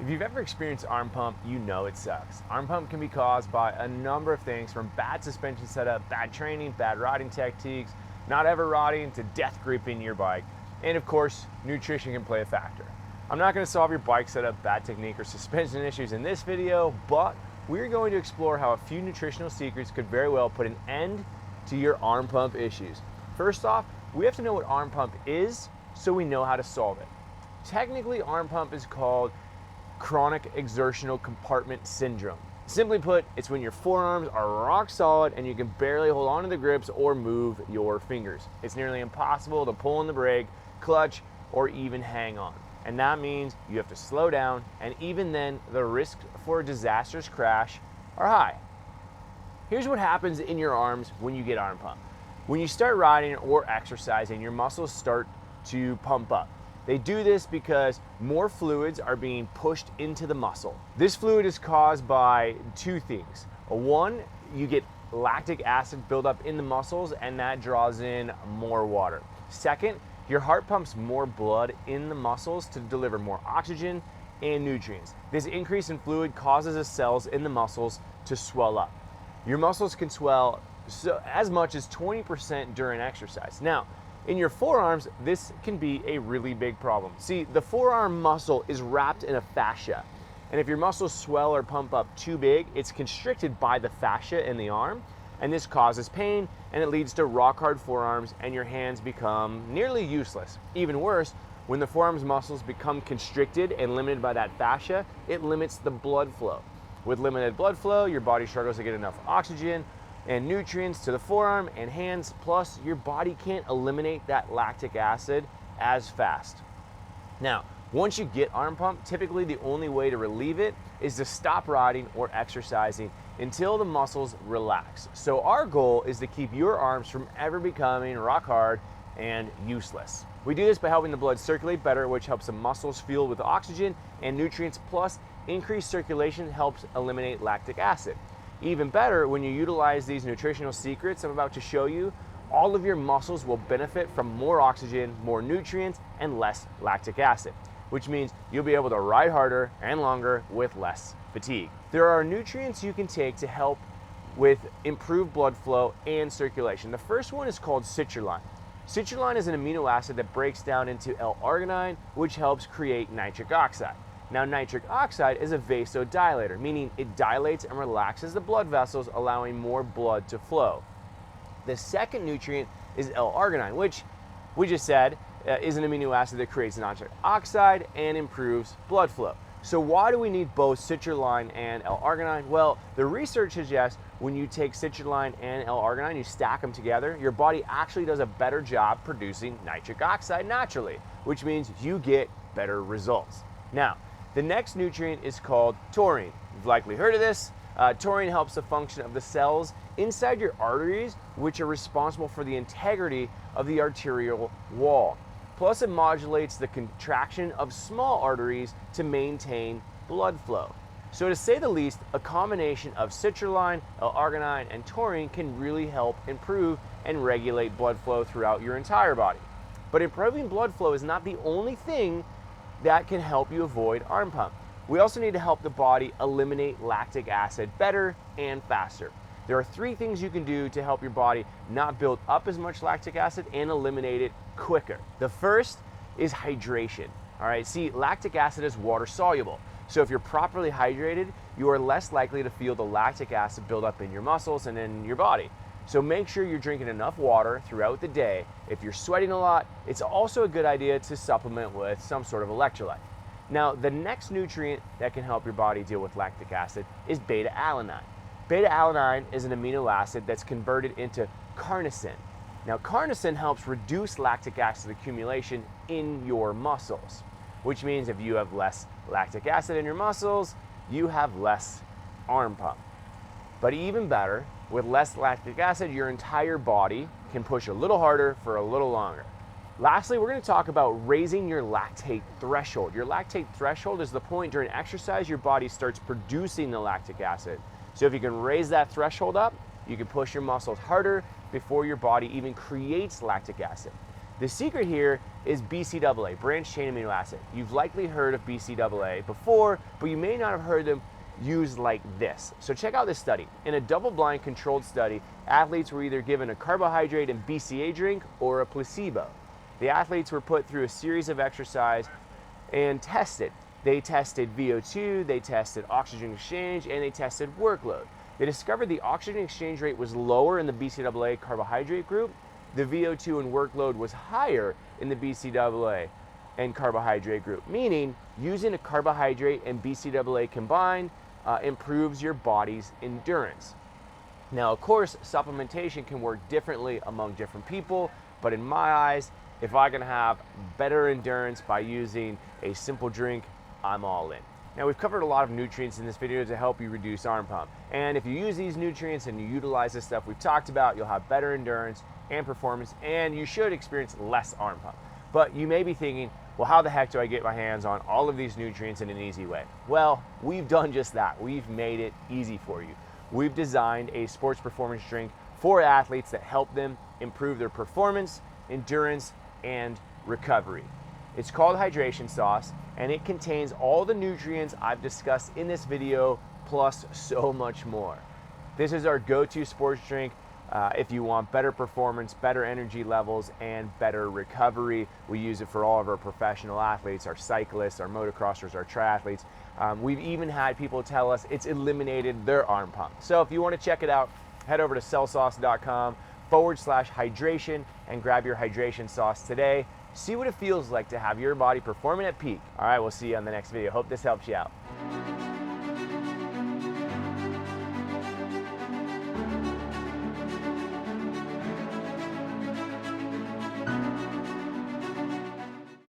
If you've ever experienced arm pump, you know it sucks. Arm pump can be caused by a number of things, from bad suspension setup, bad training, bad riding techniques, not ever riding, to death gripping your bike. And of course, nutrition can play a factor. I'm not going to solve your bike setup, bad technique, or suspension issues in this video, but we're going to explore how a few nutritional secrets could very well put an end to your arm pump issues. First off, we have to know what arm pump is so we know how to solve it. Technically, arm pump is called chronic exertional compartment syndrome. Simply put, it's when your forearms are rock solid and you can barely hold on to the grips or move your fingers. It's nearly impossible to pull on the brake, clutch, or even hang on. And that means you have to slow down, and even then, the risks for a disastrous crash are high. Here's what happens in your arms when you get arm pump. When you start riding or exercising, your muscles start to pump up. They do this because more fluids are being pushed into the muscle. This fluid is caused by two things. One, you get lactic acid buildup in the muscles, and that draws in more water. Second, your heart pumps more blood in the muscles to deliver more oxygen and nutrients. This increase in fluid causes the cells in the muscles to swell up. Your muscles can swell as much as 20% during exercise. Now, in your forearms, this can be a really big problem. See, the forearm muscle is wrapped in a fascia, and if your muscles swell or pump up too big, it's constricted by the fascia in the arm, and this causes pain, and it leads to rock hard forearms, and your hands become nearly useless. Even worse, when the forearm's muscles become constricted and limited by that fascia, it limits the blood flow. With limited blood flow, your body struggles to get enough oxygen and nutrients to the forearm and hands, plus your body can't eliminate that lactic acid as fast. Now, once you get arm pump, typically the only way to relieve it is to stop riding or exercising until the muscles relax. So our goal is to keep your arms from ever becoming rock hard and useless. We do this by helping the blood circulate better, which helps the muscles fuel with oxygen and nutrients, plus increased circulation helps eliminate lactic acid. Even better, when you utilize these nutritional secrets I'm about to show you, all of your muscles will benefit from more oxygen, more nutrients, and less lactic acid, which means you'll be able to ride harder and longer with less fatigue. There are nutrients you can take to help with improved blood flow and circulation. The first one is called citrulline. Citrulline is an amino acid that breaks down into L-arginine, which helps create nitric oxide. Now, nitric oxide is a vasodilator, meaning it dilates and relaxes the blood vessels, allowing more blood to flow. The second nutrient is L-arginine, which we just said is an amino acid that creates nitric oxide and improves blood flow. So why do we need both citrulline and L-arginine? Well, the research suggests when you take citrulline and L-arginine, you stack them together, your body actually does a better job producing nitric oxide naturally, which means you get better results. Now, the next nutrient is called taurine. You've likely heard of this. Taurine helps the function of the cells inside your arteries, which are responsible for the integrity of the arterial wall. Plus, it modulates the contraction of small arteries to maintain blood flow. So to say the least, a combination of citrulline, L-arginine, and taurine can really help improve and regulate blood flow throughout your entire body. But improving blood flow is not the only thing that can help you avoid arm pump. We also need to help the body eliminate lactic acid better and faster. There are three things you can do to help your body not build up as much lactic acid and eliminate it quicker. The first is hydration. All right, see, lactic acid is water soluble. So if you're properly hydrated, you are less likely to feel the lactic acid build up in your muscles and in your body. So make sure you're drinking enough water throughout the day. If you're sweating a lot, it's also a good idea to supplement with some sort of electrolyte. Now, the next nutrient that can help your body deal with lactic acid is beta-alanine. Beta-alanine is an amino acid that's converted into carnosine. Now, carnosine helps reduce lactic acid accumulation in your muscles, which means if you have less lactic acid in your muscles, you have less arm pump. But even better, with less lactic acid, your entire body can push a little harder for a little longer. Lastly, we're going to talk about raising your lactate threshold. Your lactate threshold is the point during exercise your body starts producing the lactic acid. So if you can raise that threshold up, you can push your muscles harder before your body even creates lactic acid. The secret here is BCAA, branched chain amino acid. You've likely heard of BCAA before, but you may not have heard them used like this. So check out this study. In a double-blind controlled study, athletes were either given a carbohydrate and BCA drink or a placebo. The athletes were put through a series of exercise and tested. They tested VO2, they tested oxygen exchange, and they tested workload. They discovered the oxygen exchange rate was lower in the BCAA carbohydrate group. The VO2 and workload was higher in the BCAA and carbohydrate group, meaning using a carbohydrate and BCAA combined improves your body's endurance. Now, of course, supplementation can work differently among different people, but in my eyes, if I can have better endurance by using a simple drink, I'm all in. Now, we've covered a lot of nutrients in this video to help you reduce arm pump. And if you use these nutrients and you utilize the stuff we've talked about, you'll have better endurance and performance, and you should experience less arm pump. But you may be thinking, well, how the heck do I get my hands on all of these nutrients in an easy way? Well, we've done just that. We've made it easy for you. We've designed a sports performance drink for athletes that help them improve their performance, endurance, and recovery. It's called Hydration Sauce, and it contains all the nutrients I've discussed in this video, plus so much more. This is our go-to sports drink if you want better performance, better energy levels, and better recovery. We use it for all of our professional athletes, our cyclists, our motocrossers, our triathletes. We've even had people tell us it's eliminated their arm pump. So if you want to check it out, head over to cellsauce.com/hydration and grab your hydration sauce today. See what it feels like to have your body performing at peak. All right, we'll see you on the next video. Hope this helps you out.